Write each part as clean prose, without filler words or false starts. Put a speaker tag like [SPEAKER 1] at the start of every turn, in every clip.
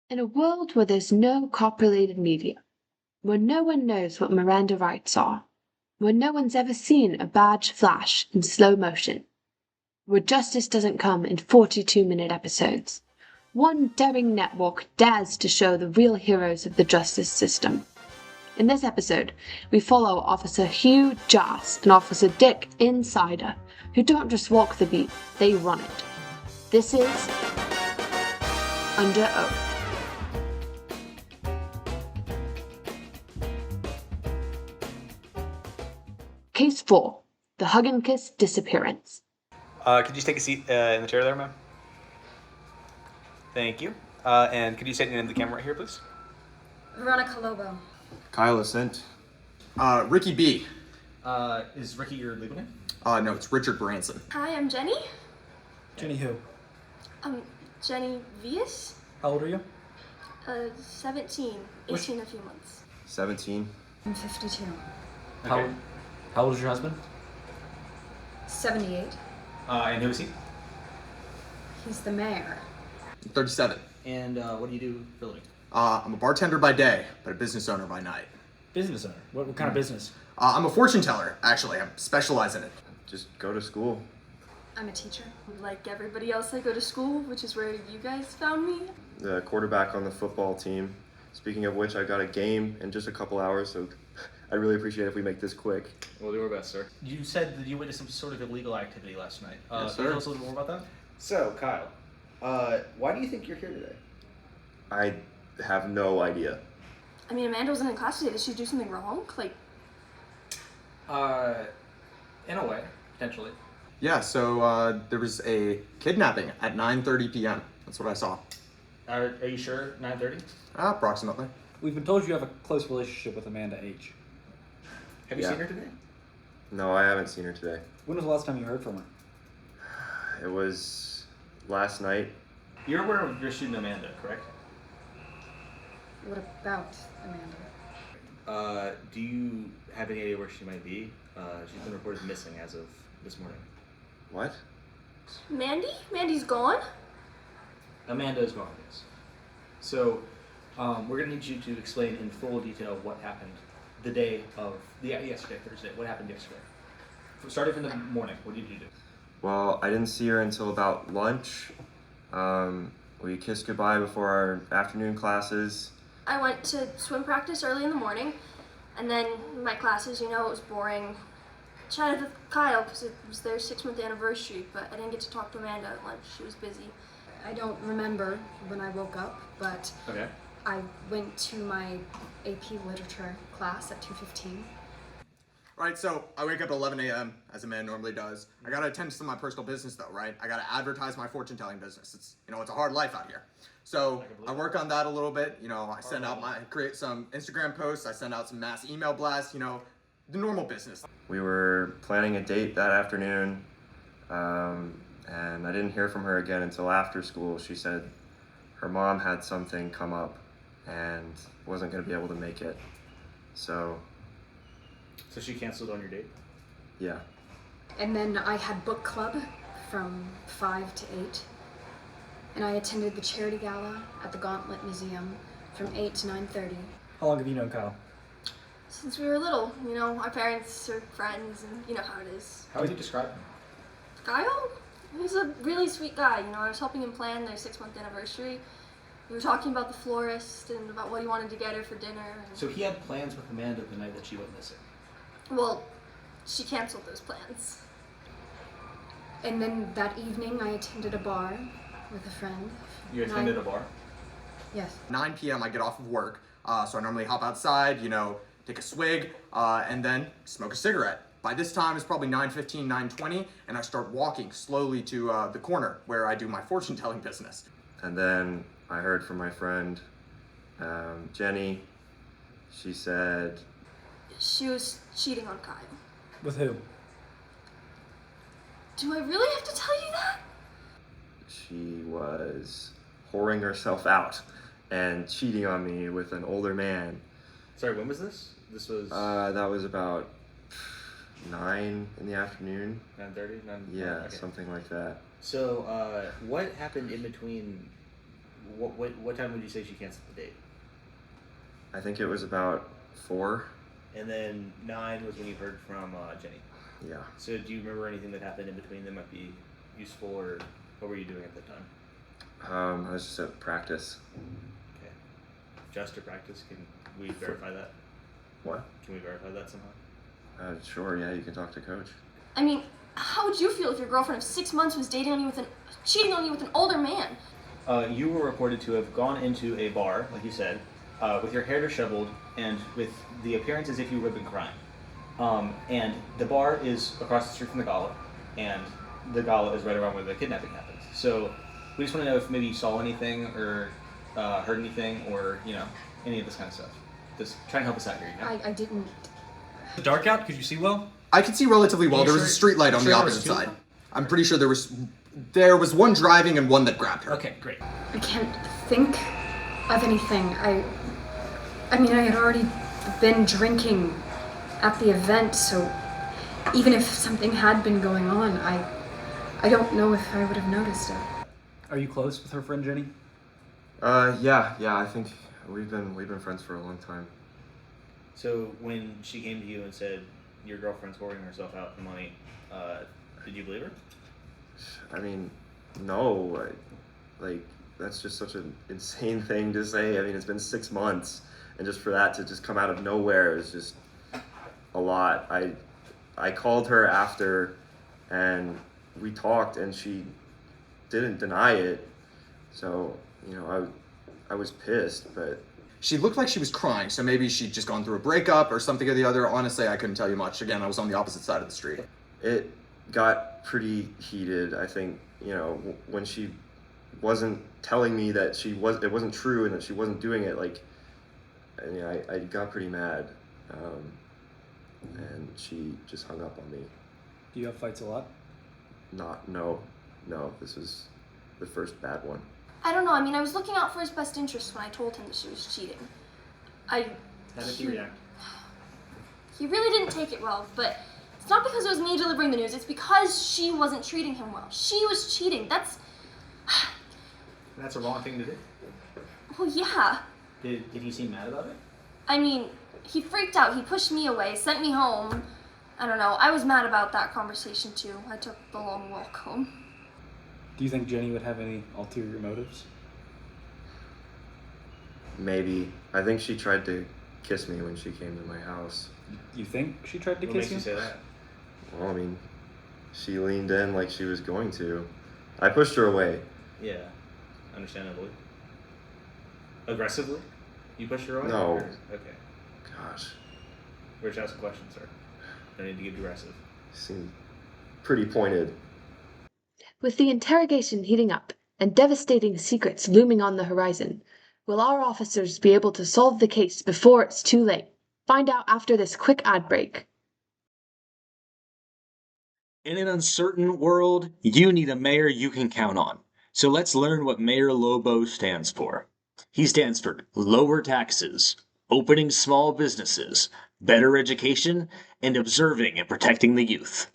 [SPEAKER 1] In a world where there's no copulated media, where no one knows what Miranda rights are, where no one's ever seen a badge flash in slow motion, where justice doesn't come in 42-minute episodes, one daring network dares to show the real heroes of the justice system. In this episode, we follow Officer Hugh Jass and Officer Dick Insider, who don't just walk the beat, they run it. This is Under Oath. Case 4, the Hug and Kiss Disappearance.
[SPEAKER 2] Could you just take a seat in the chair there, ma'am? Thank you. And could you state your name to the camera right here, please?
[SPEAKER 3] Veronica Lobo.
[SPEAKER 4] Kyle Ascent. Ricky B.
[SPEAKER 2] Is Ricky your legal name?
[SPEAKER 4] No, it's Richard Branson.
[SPEAKER 3] Hi, I'm Jenny.
[SPEAKER 5] Jenny who?
[SPEAKER 3] Jenny Vias.
[SPEAKER 5] How old are you?
[SPEAKER 3] 17. 18 in a few months.
[SPEAKER 4] 17.
[SPEAKER 3] I'm 52.
[SPEAKER 2] Okay.
[SPEAKER 5] How old is your husband?
[SPEAKER 3] 78.
[SPEAKER 2] And who is he?
[SPEAKER 3] He's the mayor.
[SPEAKER 4] 37.
[SPEAKER 2] And what do you do for a living?
[SPEAKER 4] I'm a bartender by day, but a business owner by night.
[SPEAKER 5] Business owner. What kind of business?
[SPEAKER 4] I'm a fortune teller, actually. I specialize in it. Just go to school.
[SPEAKER 3] I'm a teacher. Like everybody else, I go to school, which is where you guys found me.
[SPEAKER 6] The quarterback on the football team. Speaking of which, I got a game in just a couple hours, so I'd really appreciate if we make this quick.
[SPEAKER 2] We'll do our best, sir. You said that you witnessed some sort of illegal activity last night.
[SPEAKER 6] Yes,
[SPEAKER 2] Can you
[SPEAKER 6] sir.
[SPEAKER 2] tell us a little more about that?
[SPEAKER 7] So, Kyle, why do you think you're here today?
[SPEAKER 6] I have no idea.
[SPEAKER 3] I mean, Amanda wasn't in class today. Did she do something wrong? Like,
[SPEAKER 2] In a way, potentially.
[SPEAKER 4] Yeah, so there was a kidnapping at 9:30 p.m. That's what I saw.
[SPEAKER 2] Are you sure? 9:30?
[SPEAKER 4] Approximately.
[SPEAKER 5] We've been told you have a close relationship with Amanda H.
[SPEAKER 2] Have you
[SPEAKER 6] Yeah.
[SPEAKER 2] seen her today?
[SPEAKER 6] No, I haven't seen her today.
[SPEAKER 5] When was the last time you heard from her?
[SPEAKER 6] It was last night.
[SPEAKER 2] You're aware of your student Amanda, correct?
[SPEAKER 3] what about Amanda?
[SPEAKER 2] Do you have any idea where she might be? She's been reported missing as of this morning.
[SPEAKER 6] What?
[SPEAKER 3] Mandy? Mandy's gone?
[SPEAKER 2] Amanda is gone, yes. So, we're gonna need you to explain in full detail what happened the day of yesterday, Thursday. What happened yesterday? Starting from the morning, what did you do?
[SPEAKER 6] Well, I didn't see her until about lunch. We kissed goodbye before our afternoon classes.
[SPEAKER 3] I went to swim practice early in the morning, and then my classes, it was boring. Chatted with Kyle because it was their 6-month anniversary, but I didn't get to talk to Amanda at lunch. She was busy. I don't remember when I woke up, but
[SPEAKER 2] Okay.
[SPEAKER 3] I went to my AP Literature class at 2:15.
[SPEAKER 4] Right, so I wake up at 11 a.m. as a man normally does. I gotta attend to my personal business though, right? I gotta advertise my fortune telling business. It's it's a hard life out here. So I work on that a little bit. I send out create some Instagram posts. I send out some mass email blasts. The normal business.
[SPEAKER 6] We were planning a date that afternoon, and I didn't hear from her again until after school. She said her mom had something come up and wasn't going to be able to make it. So,
[SPEAKER 2] So she canceled on your date?
[SPEAKER 6] yeah.
[SPEAKER 3] And then I had book club from 5 to 8. And I attended the charity gala at the Gauntlet Museum from 8 to 9:30.
[SPEAKER 5] How long have you known Kyle?
[SPEAKER 3] Since we were little, our parents are friends, and you know how it is.
[SPEAKER 2] How would you describe him?
[SPEAKER 3] Kyle, he's a really sweet guy. I was helping him plan their 6-month anniversary. We were talking about the florist and about what he wanted to get her for dinner. And,
[SPEAKER 2] So he had plans with Amanda the night that she went missing.
[SPEAKER 3] well, she canceled those plans. And then that evening, I attended a bar with a friend.
[SPEAKER 2] You attended a bar?
[SPEAKER 3] Yes.
[SPEAKER 4] 9 p.m. I get off of work, so I normally hop outside, take a swig, and then smoke a cigarette. By this time, it's probably 9:15, 9:20, and I start walking slowly to the corner where I do my fortune telling business.
[SPEAKER 6] And then I heard from my friend, Jenny. She said,
[SPEAKER 3] She was cheating on Kyle.
[SPEAKER 5] With who?
[SPEAKER 3] Do I really have to tell you that?
[SPEAKER 6] she was whoring herself out and cheating on me with an older man.
[SPEAKER 2] Sorry, when was this? This was
[SPEAKER 6] That was about 9 in the afternoon.
[SPEAKER 2] 9:30?
[SPEAKER 6] Yeah,
[SPEAKER 2] Okay.
[SPEAKER 6] something like that.
[SPEAKER 2] So, what happened in between what time would you say she canceled the date?
[SPEAKER 6] I think it was about 4.
[SPEAKER 2] And then 9 was when you heard from Jenny.
[SPEAKER 6] Yeah.
[SPEAKER 2] So do you remember anything that happened in between that might be useful, or what were you doing at that time?
[SPEAKER 6] I was just at practice.
[SPEAKER 2] Okay. Just to practice, can we verify that?
[SPEAKER 6] What?
[SPEAKER 2] Can we verify that somehow?
[SPEAKER 6] Sure, yeah, you can talk to Coach.
[SPEAKER 3] I mean, how would you feel if your girlfriend of 6 months was cheating on you with an older man?
[SPEAKER 2] You were reported to have gone into a bar, like you said, with your hair disheveled and with the appearance as if you had been crying. And the bar is across the street from the gala, and the gala is right around where the kidnapping happens. So we just want to know if maybe you saw anything or heard anything, or any of this kind of stuff. Just try and help us out here.
[SPEAKER 3] I didn't.
[SPEAKER 5] Dark out? Could you see well?
[SPEAKER 4] I could see relatively well.
[SPEAKER 2] You
[SPEAKER 4] There was
[SPEAKER 2] sure-
[SPEAKER 4] a street light on
[SPEAKER 2] sure
[SPEAKER 4] the
[SPEAKER 2] there was
[SPEAKER 4] opposite
[SPEAKER 2] two?
[SPEAKER 4] side. I'm pretty sure there was one driving and one that grabbed her.
[SPEAKER 2] Okay, great.
[SPEAKER 8] I can't think of anything. I mean, I had already been drinking at the event, so even if something had been going on, I don't know if I would have noticed it.
[SPEAKER 5] Are you close with her friend Jenny?
[SPEAKER 6] Yeah, I think we've been friends for a long time.
[SPEAKER 2] So when she came to you and said your girlfriend's whoring herself out for money, did you believe her?
[SPEAKER 6] I mean, no, that's just such an insane thing to say. I mean, it's been 6 months, and just for that to just come out of nowhere is just a lot. I called her after, and we talked, and she didn't deny it. So, I was pissed, but
[SPEAKER 4] She looked like she was crying, so maybe she'd just gone through a breakup or something or the other. Honestly, I couldn't tell you much. Again, I was on the opposite side of the street.
[SPEAKER 6] it got pretty heated. I think, when she wasn't telling me that it wasn't true and that she wasn't doing it, I got pretty mad. And she just hung up on me.
[SPEAKER 5] Do you have fights a lot?
[SPEAKER 6] No, this was the first bad one.
[SPEAKER 3] I don't know. I mean, I was looking out for his best interest when I told him that she was cheating.
[SPEAKER 2] How did he react?
[SPEAKER 3] He really didn't take it well, but it's not because it was me delivering the news. It's because she wasn't treating him well. She was cheating. That's
[SPEAKER 2] That's a wrong thing to do.
[SPEAKER 3] well, yeah.
[SPEAKER 2] Did he seem mad about it?
[SPEAKER 3] I mean, he freaked out. He pushed me away, sent me home. I don't know. I was mad about that conversation too. I took the long walk home.
[SPEAKER 5] Do you think Jenny would have any ulterior motives?
[SPEAKER 6] Maybe. I think she tried to kiss me when she came to my house.
[SPEAKER 5] You think she tried to
[SPEAKER 2] What
[SPEAKER 5] kiss
[SPEAKER 2] makes
[SPEAKER 5] you?
[SPEAKER 2] you say that?
[SPEAKER 6] Well, I mean, she leaned in like she was going to. I pushed her away.
[SPEAKER 2] Yeah, understandably. Aggressively? You pushed her away?
[SPEAKER 6] No.
[SPEAKER 2] Or- Okay.
[SPEAKER 6] Gosh,
[SPEAKER 2] We're just asking questions, sir. Don't need to get aggressive.
[SPEAKER 6] seemed pretty pointed.
[SPEAKER 1] With the interrogation heating up and devastating secrets looming on the horizon, will our officers be able to solve the case before it's too late? Find out after this quick ad break.
[SPEAKER 9] In an uncertain world, you need a mayor you can count on. So let's learn what Mayor Lobo stands for. He stands for lower taxes, opening small businesses, better education, and observing and protecting the youth.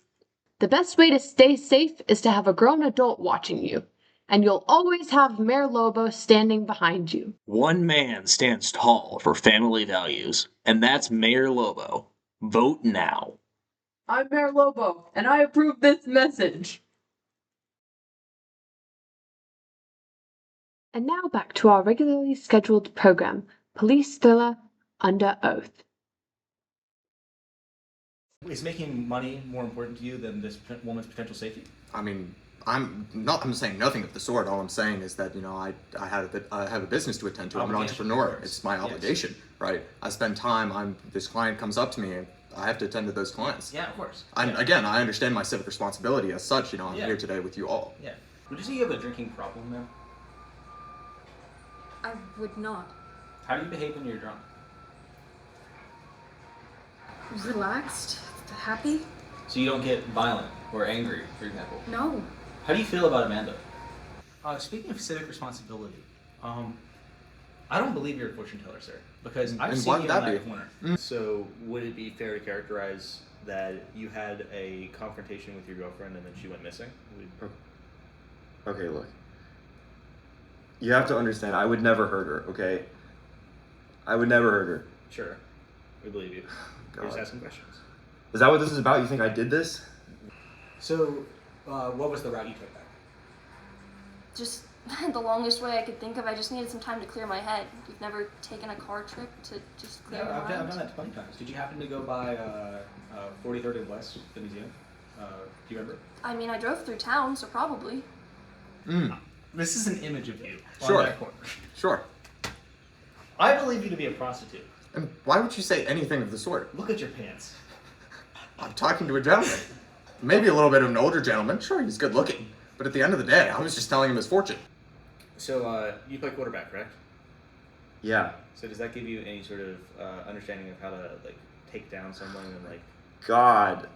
[SPEAKER 1] The best way to stay safe is to have a grown adult watching you, and you'll always have Mayor Lobo standing behind you.
[SPEAKER 9] One man stands tall for family values, and that's Mayor Lobo. Vote now.
[SPEAKER 10] I'm Mayor Lobo, and I approve this message.
[SPEAKER 1] And now back to our regularly scheduled program, Police Thriller Under Oath.
[SPEAKER 2] Is making money more important to you than this woman's potential safety?
[SPEAKER 4] I mean, I'm saying nothing of the sort. All I'm saying is that I have a business to attend to. I'm an
[SPEAKER 2] Obligation,
[SPEAKER 4] entrepreneur.
[SPEAKER 2] of course.
[SPEAKER 4] It's my
[SPEAKER 2] Yes.
[SPEAKER 4] obligation, right? I spend time. This client comes up to me, and I have to attend to those clients.
[SPEAKER 2] Yeah, of course.
[SPEAKER 4] And
[SPEAKER 2] Yeah.
[SPEAKER 4] again, I understand my civic responsibility as such. I'm
[SPEAKER 2] Yeah.
[SPEAKER 4] here today with you all.
[SPEAKER 2] Yeah. Would you say you have a drinking problem now?
[SPEAKER 8] I would not.
[SPEAKER 2] How do you behave when you're drunk?
[SPEAKER 8] Relaxed? Happy?
[SPEAKER 2] So you don't get violent or angry, for example.
[SPEAKER 8] No.
[SPEAKER 2] How do you feel about Amanda? Speaking of civic responsibility, I don't believe you're a fortune teller, sir, because I've
[SPEAKER 4] And
[SPEAKER 2] seen
[SPEAKER 4] why
[SPEAKER 2] you
[SPEAKER 4] would
[SPEAKER 2] in
[SPEAKER 4] that
[SPEAKER 2] that
[SPEAKER 4] be?
[SPEAKER 2] corner. So would it be fair to characterize that you had a confrontation with your girlfriend and then she went missing?
[SPEAKER 6] Okay, look. You have to understand, I would never hurt her, okay? I would never hurt her.
[SPEAKER 2] Sure, we believe you. We're just asking questions.
[SPEAKER 6] Is that what this is about? You think I did this?
[SPEAKER 2] So, what was the route you took back?
[SPEAKER 3] Just the longest way I could think of. I just needed some time to clear my head. You've never taken a car trip to just clear your
[SPEAKER 2] I've
[SPEAKER 3] mind?
[SPEAKER 2] done that plenty of times. Did you happen to go by 43rd and West, the museum? Do you remember?
[SPEAKER 3] I mean, I drove through town, so probably.
[SPEAKER 2] This is an image of you
[SPEAKER 4] Sure.
[SPEAKER 2] on that corner.
[SPEAKER 4] Sure.
[SPEAKER 2] I believe you to be a prostitute.
[SPEAKER 4] And why would you say anything of the sort?
[SPEAKER 2] Look at your pants.
[SPEAKER 4] I'm talking to a gentleman. Maybe a little bit of an older gentleman. Sure, he's good looking. But at the end of the day, I was just telling him his fortune.
[SPEAKER 2] So, you play quarterback, correct?
[SPEAKER 6] Yeah.
[SPEAKER 2] So does that give you any sort of understanding of how to, like, take down someone and, like...
[SPEAKER 6] God.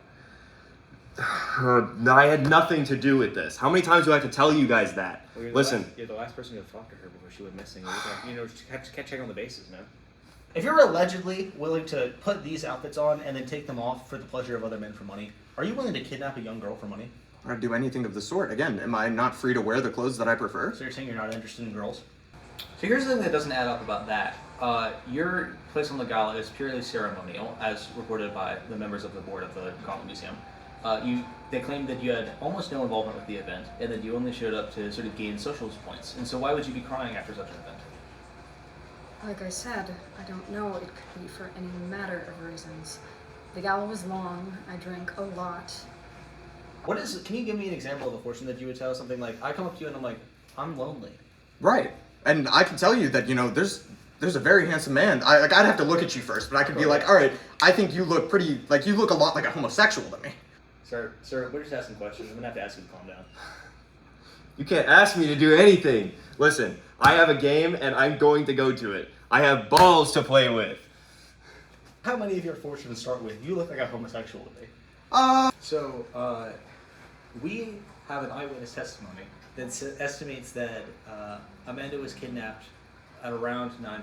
[SPEAKER 6] I had nothing to do with this. How many times do I have to tell you guys that?
[SPEAKER 2] Well,
[SPEAKER 6] Listen.
[SPEAKER 2] You're the last person to talk to her before she went missing. You know, just kept checking on the bases, man. If you're allegedly willing to put these outfits on and then take them off for the pleasure of other men for money, are you willing to kidnap a young girl for money?
[SPEAKER 4] I'd do anything of the sort. Again, am I not free to wear the clothes that I prefer?
[SPEAKER 2] So you're saying you're not interested in girls? So here's the thing that doesn't add up about that. Your place on the gala is purely ceremonial, as reported by the members of the board of the Gotham Museum. They claimed that you had almost no involvement with the event, and that you only showed up to sort of gain social points. And so why would you be crying after such an event?
[SPEAKER 8] Like I said, I don't know. It could be for any matter of reasons. The gala was long. I drank a lot.
[SPEAKER 2] Can you give me an example of a fortune that you would tell? Something like, I come up to you and I'm like, I'm lonely.
[SPEAKER 4] Right. And I can tell you that, there's a very handsome man. I'd have to look at you first, but I could be like, all right, I think you look you look a lot like a homosexual to me.
[SPEAKER 2] Sir, we're just asking questions. I'm gonna have to ask you to calm down.
[SPEAKER 6] You can't ask me to do anything. Listen, I have a game and I'm going to go to it. I have balls to play with.
[SPEAKER 2] How many of your fortunes start with, you look like a homosexual to me? So, we have an eyewitness testimony that estimates that Amanda was kidnapped at around 9:40,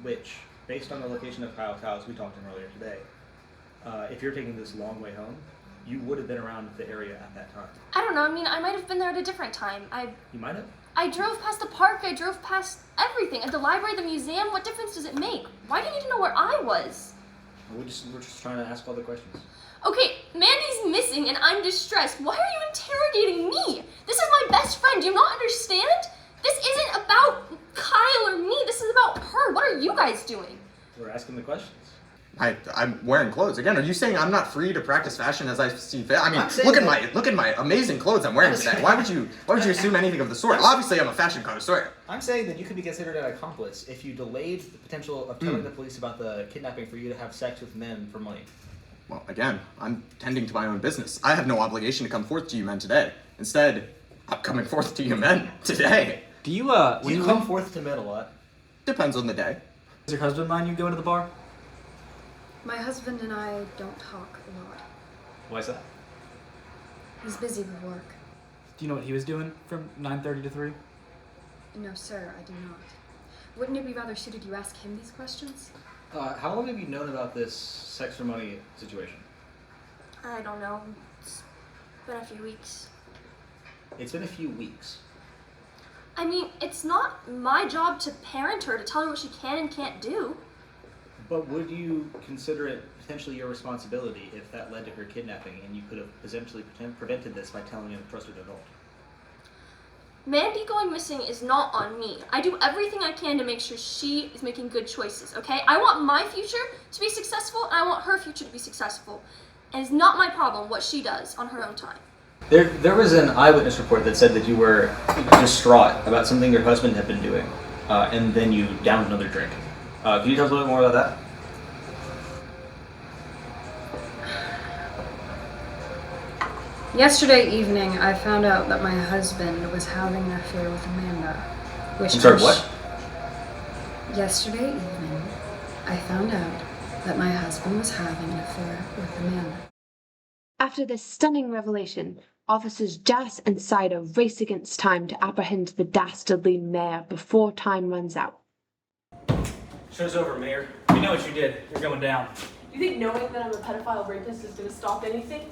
[SPEAKER 2] which, based on the location of Kyle Taos, we talked to him earlier today, if you're taking this long way home, you would have been around the area at that time.
[SPEAKER 3] I don't know. I mean, I might have been there at a different time.
[SPEAKER 2] You might have?
[SPEAKER 3] I drove past the park. I drove past everything. At the library, the museum. What difference does it make? Why do you need to know where I was?
[SPEAKER 2] We're just trying to ask all the questions.
[SPEAKER 3] Okay, Mandy's missing and I'm distressed. Why are you interrogating me? This is my best friend. Do you not understand? This isn't about Kyle or me. This is about her. What are you guys doing?
[SPEAKER 2] We're asking the questions.
[SPEAKER 4] I'm wearing clothes. Again, are you saying I'm not free to practice fashion as I see fit? I mean,
[SPEAKER 2] I'm saying
[SPEAKER 4] look at my amazing clothes I'm wearing today. Why would you assume anything of the sort? Obviously, I'm a fashion connoisseur.
[SPEAKER 2] I'm saying that you could be considered an accomplice if you delayed the potential of telling the police about the kidnapping for you to have sex with men for money.
[SPEAKER 4] Well, again, I'm tending to my own business. I have no obligation to come forth to you men today. Instead, I'm coming forth to you men today.
[SPEAKER 5] Do you
[SPEAKER 2] Do you come forth to men a lot?
[SPEAKER 4] Depends on the day.
[SPEAKER 5] Does your husband mind you going to the bar?
[SPEAKER 8] My husband and I don't talk a lot.
[SPEAKER 2] Why is that?
[SPEAKER 8] He's busy with work.
[SPEAKER 5] Do you know what he was doing from 9:30 to 3?
[SPEAKER 8] No, sir, I do not. Wouldn't it be rather suited you ask him these questions?
[SPEAKER 2] How long have you known about this sex for money situation?
[SPEAKER 3] I don't know. It's been a few weeks.
[SPEAKER 2] It's been a few weeks.
[SPEAKER 3] I mean, it's not my job to parent her, to tell her what she can and can't do.
[SPEAKER 2] But would you consider it potentially your responsibility if that led to her kidnapping and you could have essentially prevented this by telling a trusted adult?
[SPEAKER 3] Mandy going missing is not on me. I do everything I can to make sure she is making good choices, okay? I want my future to be successful, and I want her future to be successful. And it's not my problem what she does on her own time.
[SPEAKER 2] There was an eyewitness report that said that you were distraught about something your husband had been doing, and then you downed another drink. Can you tell us a little bit more about that?
[SPEAKER 8] Yesterday evening, I found out that my husband was having an affair with Amanda. Which
[SPEAKER 2] I'm sorry, what?
[SPEAKER 8] Yesterday evening, I found out that my husband was having an affair with Amanda.
[SPEAKER 1] After this stunning revelation, Officers Jas and Cider race against time to apprehend the dastardly mayor before time runs out.
[SPEAKER 5] Show's over, Mayor. We know what you did. You're going down.
[SPEAKER 10] You think knowing that I'm a pedophile rapist is going to stop anything?